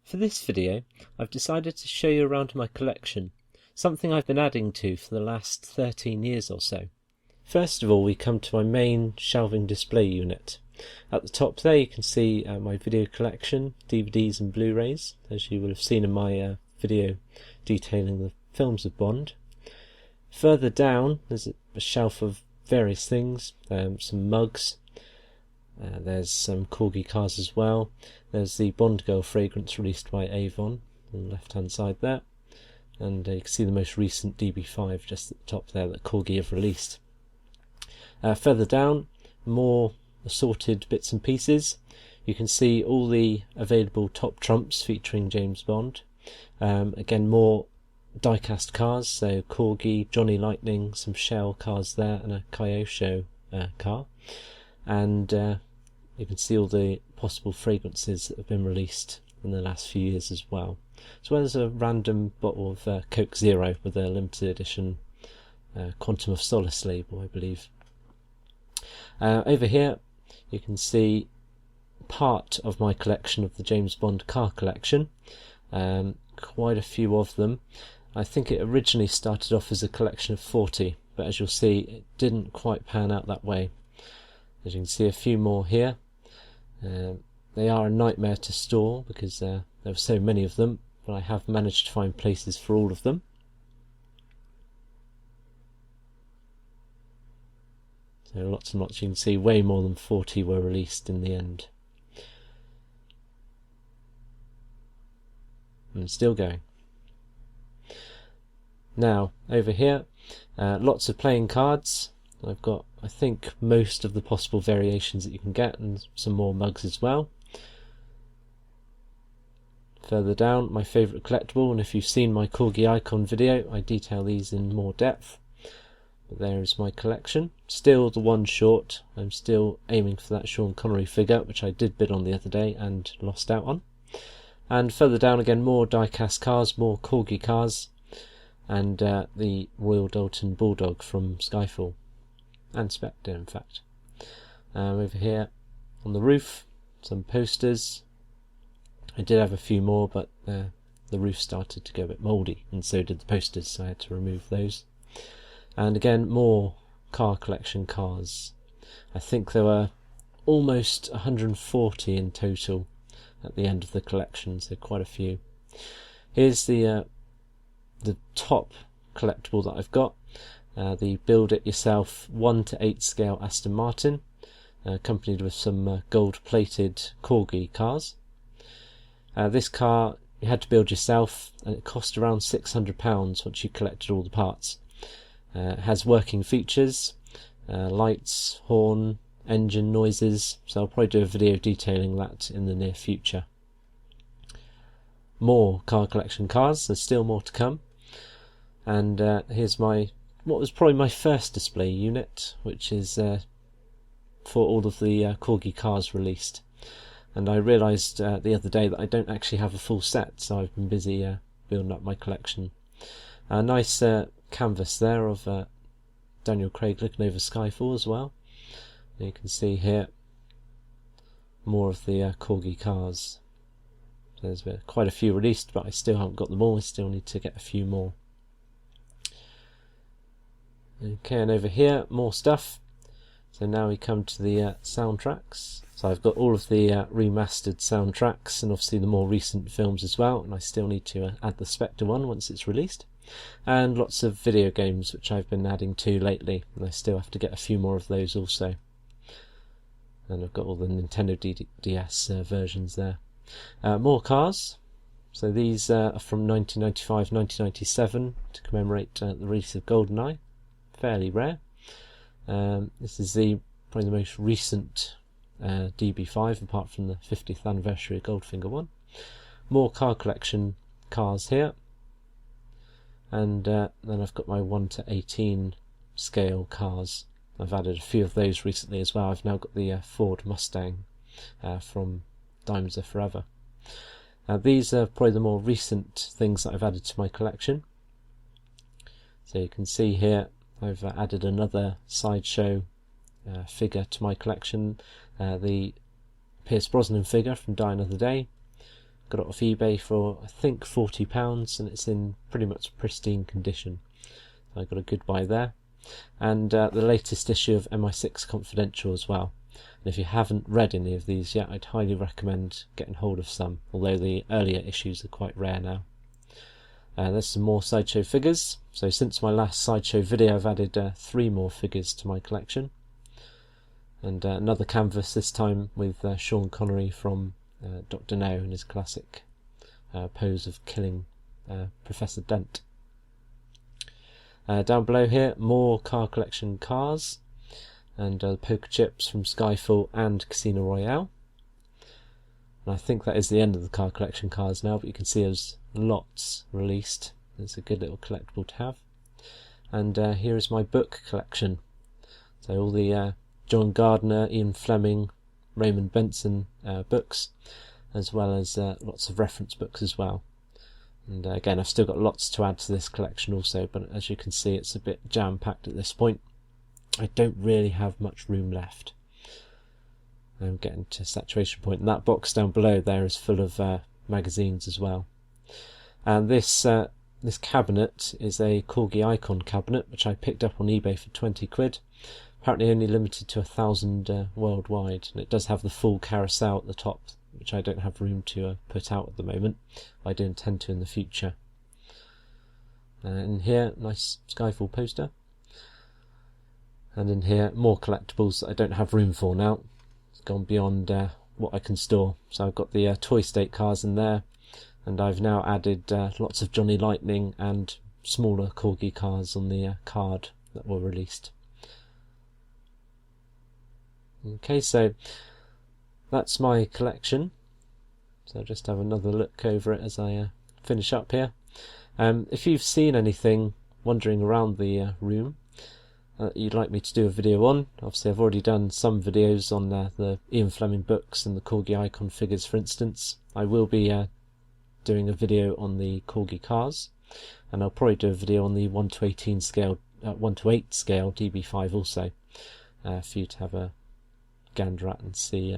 For this video, I've decided to show you around my collection, something I've been adding to for the last 13 years or so. First of all, we come to my main shelving display unit. At the top there you can see my video collection, DVDs and Blu-rays, as you will have seen in my video detailing the films of Bond. Further down there's a shelf of various things, some mugs, there's some corgi cars as well. There's the Bond Girl fragrance released by Avon on the left hand side there, and you can see the most recent DB5 just at the top there that Corgi have released. Further down, more assorted bits and pieces. You can see all the available top trumps featuring James Bond. Again, more die-cast cars, so Corgi, Johnny Lightning, some Shell cars there, and a Kyosho car. And you can see all the possible fragrances that have been released in the last few years as well. As well as a random bottle of Coke Zero with a limited edition Quantum of Solace label, I believe. Over here you can see part of my collection of the James Bond car collection. Quite a few of them. I think it originally started off as a collection of 40, but as you'll see it didn't quite pan out that way. As you can see, a few more here. They are a nightmare to store because there are so many of them, but I have managed to find places for all of them. So lots and lots. You can see way more than 40 were released in the end. And still going. Now, over here, lots of playing cards. I've got, I think, most of the possible variations that you can get, and some more mugs as well. Further down, my favourite collectible, and if you've seen my Corgi Icon video, I detail these in more depth. But there is my collection. Still the one short. I'm still aiming for that Sean Connery figure, which I did bid on the other day and lost out on. And further down again, more die-cast cars, more Corgi cars, and the Royal Dalton Bulldog from Skyfall. And Spectre, in fact. Over here on the roof, some posters. I did have a few more, but the roof started to go a bit mouldy, and so did the posters, so I had to remove those. And again, more car collection cars. I think there were almost 140 in total at the end of the collection, so quite a few. Here's the top collectible that I've got. The build it yourself 1 to 8 scale Aston Martin, accompanied with some gold plated Corgi cars. This car you had to build yourself, and it cost around £600 once you collected all the parts. It has working features, lights, horn, engine noises, so I'll probably do a video detailing that in the near future. More car collection cars, there's still more to come. And here's what was probably my first display unit, which is for all of the Corgi cars released. And I realised the other day that I don't actually have a full set, so I've been busy building up my collection. A nice canvas there of Daniel Craig looking over Skyfall as well. And you can see here more of the Corgi cars. There's quite a few released, but I still haven't got them all. I still need to get a few more. Okay, and over here, more stuff. So now we come to the soundtracks. So I've got all of the remastered soundtracks, and obviously the more recent films as well, and I still need to add the Spectre one once it's released. And lots of video games which I've been adding to lately, and I still have to get a few more of those also. And I've got all the Nintendo DS versions there. More cars. So these are from 1995-1997 to commemorate the release of GoldenEye. Fairly rare. This is probably the most recent DB5, apart from the 50th anniversary of Goldfinger 1. More car collection cars here. And then I've got my 1 to 18 scale cars. I've added a few of those recently as well. I've now got the Ford Mustang from Diamonds Are Forever. These are probably the more recent things that I've added to my collection. So you can see here I've added another sideshow figure to my collection, the Pierce Brosnan figure from Die Another Day, Got it off eBay for I think £40, and it's in pretty much pristine condition. So I got a good buy there. And the latest issue of MI6 Confidential as well. And if you haven't read any of these yet, I'd highly recommend getting hold of some, although the earlier issues are quite rare now. There's some more Sideshow figures. So since my last Sideshow video, I've added 3 more figures to my collection. And another canvas, this time with Sean Connery from Dr. No in his classic pose of killing Professor Dent. Down below here, more car collection cars, and poker chips from Skyfall and Casino Royale. And I think that is the end of the car collection cars now, but you can see there's lots released. It's a good little collectible to have. And here is my book collection. So all the John Gardner, Ian Fleming, Raymond Benson books, as well as lots of reference books as well. And again, I've still got lots to add to this collection also, but as you can see, it's a bit jam-packed at this point. I don't really have much room left. I'm getting to saturation point, and that box down below there is full of magazines as well. And this cabinet is a Corgi Icon cabinet, which I picked up on eBay for 20 quid. Apparently only limited to 1,000 worldwide, and it does have the full carousel at the top, which I don't have room to put out at the moment. I do intend to in the future. And here, nice Skyfall poster. And in here, more collectibles that I don't have room for now. It's gone beyond what I can store. So I've got the Toy State cars in there, and I've now added lots of Johnny Lightning and smaller Corgi cars on the card that were released. Okay, so that's my collection. So I'll just have another look over it as I finish up here. If you've seen anything wandering around the room you'd like me to do a video on, obviously I've already done some videos on the Ian Fleming books and the Corgi Icon figures, for instance. I will be doing a video on the Corgi cars, and I'll probably do a video on the 1:18 scale, 1:8 scale DB5 also, for you to have a gander at and see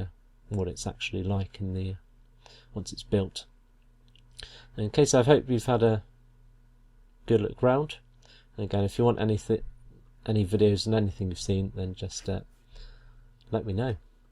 what it's actually like in the once it's built. In case, I hope you've had a good look round. And again, if you want any videos and anything you've seen, then just let me know.